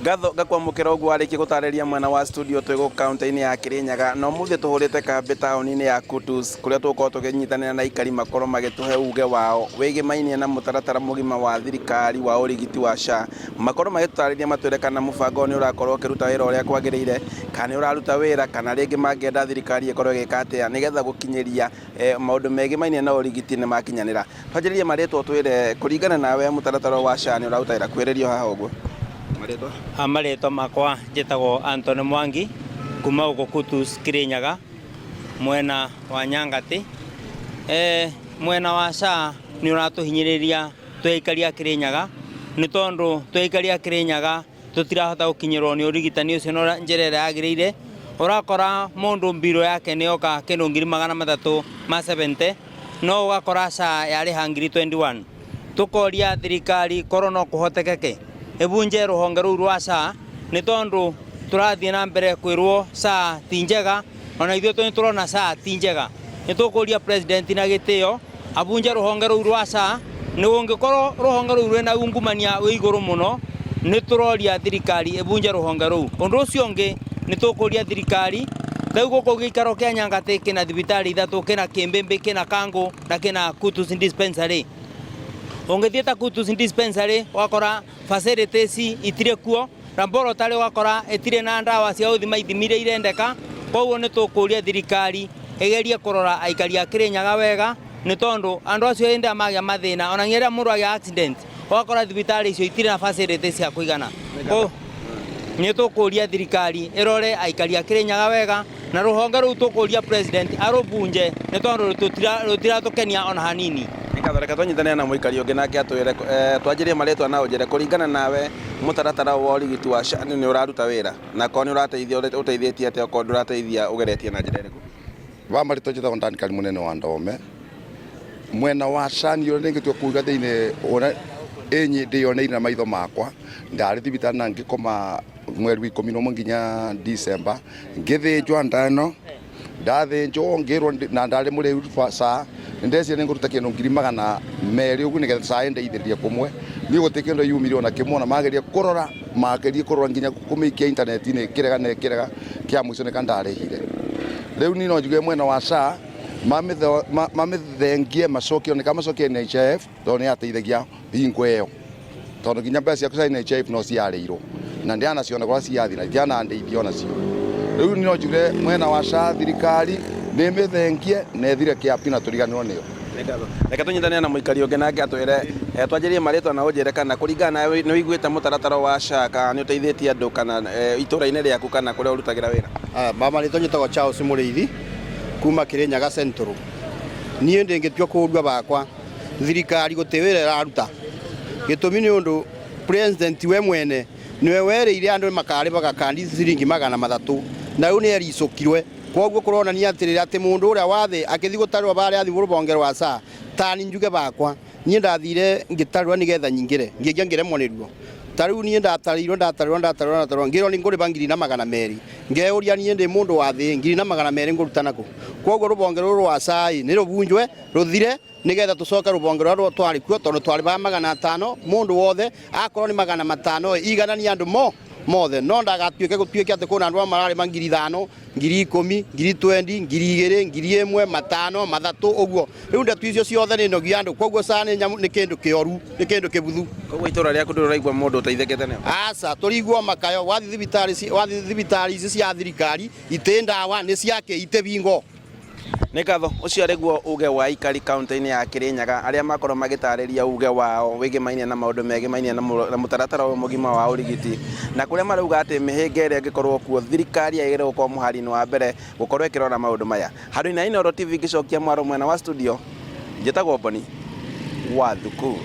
Gatho gakwamukira ugu ariki gutareria mwena wa studio twego county-ini ya Kirinyaga no muthe tuhurite kambi tauni-ini ya Kutus kuria tukorwo tuginyitanira na ikari makorwo magituhe uge wao wigi mainie na mutaratara mugima wa thirikari wa urigiti wa SHA makorwo magitutareria matwire kana mubango ni urakorwo kiruta wira uria kwagiriire kana uraruta wira kana ringi mangienda thirikari ikorwo gikatia nigetha gukinyiria maundu megi mainie na urigiti ni makinyanira twanjiririe maritwo twire kuringana nawe mutaratara wa SHA ni urarutaira kwiririo haha uguo Amaretwa makwa njitagwo Anthony Mwangi kuma uko Kutus Kirinyaga mwena wa Nyangati mwena wa SHA ni uratuhinyiriria tweikaria Kirinyaga ni tondu tweikaria Kirinyaga tutirahota gukinyirwo ni urigitani ucio no njerere agirire urakora mundu mbiro yake ni oka kinu 370 no ugakora SHA yari hangiri 21 tukoria thirikari korona kuhotekeke ebunje ruhonge ruru rwa SHA ni tondu turathie na mbere kwirwo SHA ti njega ona ithuĩ tũ turona SHA ti njega ni tukuria president na gitio abunje ruhonge ruru rwa SHA ni ungikorwo ruhonge ruru rwina ungumania wi iguru muno ni turoria thirikari ebunje ruhonge ruru undu ucio ungi ni tukuria thirikari thau guku gikaro kia Nyangati kina thibitari ithatu kina Kimbimbi kina Kangu na kina Kutus dispensary ongithieta Kutus dispensary wakora facilities itire kuo ramboro tale wakora etire na ndawa cia uthima ithimire irendeka koguo ni tukuria thirikari egeria kurora aikari a Kirinyaga wega ni tondu andu acio ende amagia mathina ona ngiria mundu agia accident wakora thibitari icio itire na facilities cia kuigana ni tukuria thirikari erore aikari a Kirinyaga wega na ruhonge ru tukuria president arubunje ni tondu rutiratukenia ona hanini Reka twanyitane na muikari ungi nake atwire twanjirie maretwa na unjire kuringana nawe mutaratara wa urigiti wa SHA ni uraruta wira na ko ni urateithia uteithietie ate ko ndurateithia ugeretie na njira iriku wa marito njitagwo Dankari munene wa Ndome mwena wa SHA ni urengitwe kuiga thiini ona enyi ndioneire na maitho makwa ndari thibitari na ngikoma mweri 11 nginya December ngithinjwa ndano ndathinjwo ngirwo na ndari muriu SHA ndesi ni nguruta kindu 200 ugu nigetha SHA ndeithiririe kumwe ni gutikendo yumire ona kimona mageria kurora nginya kumikia internet-ini kirega kia mwico ni kandarehire riu ni no njuge mwena wa SHA mamithengie macokio ni kamacokia NHIF to ni ateithagia hingo iyo tondu nginya mbeca cia NHIF no ciareirwo na ndiana ciona kwa ciathira ndiana ndeithio nacio riu ni no njuge mwena wa SHA thirikari ni mithengie na ethire kiapi na turiganirwo niyo reka tunyitane na muikari ungi nake atwire twanjirie maretwa na unjire kana kuringana nawe ni wiguite mutaratara wa SHA kana ni uteithietie andu kana itura-ini riaku kana kuria urutagira wira mama rito njitagwo Charles Muriithi kuma Kirinyaga Central nie ndingitio kurua bakwa thirikari gutiwira iraruta gitumi ni undu president we mwene niwe wereire andu makari bagakandi ciringi 300 na riu ni ericukirwe koguo kurona ni atirira ati mundu uria wathe akithi gutarwa bare athi rubonge rwa SHA tani njuge bakwa nie ndathire ngitarwa nigetha nyingire ngigia ngiremwo niruo tariu nie ndatarirwo ngiro ni nguri bangiri na 200 ngeuria nie ndi mundu wathi ngiri na 200 nguruta nako koguo rubonge rwa SHA ni rubunjwe ruthire nigetha tucoka rubonge rwa twari kuo tondu twari ba 500 mundu wothe akorwo ni 500 igana ni andu mothe no ndagatuike gutuike ati kuna andu marari mangiri 5 ngiri 10 ngiri 20 ngiri 2 ngiri 1 5 3 uguo riu ndetu icio ciothe ni nogia andu koguo SHA ni kindu kioru ni kindu kibuthu koguo itura riaku nduraigua mundu uteithekete ne aca turigwo makayo wathi thibitari ici cia thirikari ite ndawa ni ciake ite bingo ni gatho ucio ariguo uge wa ikari county-ini ya Kirinyaga aria makorwo magitareria uge wao wigimainie na maundu megimainie na mutaratara wa mugima wa urigiti na kuria marauga ati mihinga iria ngikorwo kuo thirikari agire gukorwo muhari-ini wa mbere gukorwo ikirora maundu maya haruna Inooro TV ngicokia mwaro mwena wa studio njitagwo Boni wa Thuku.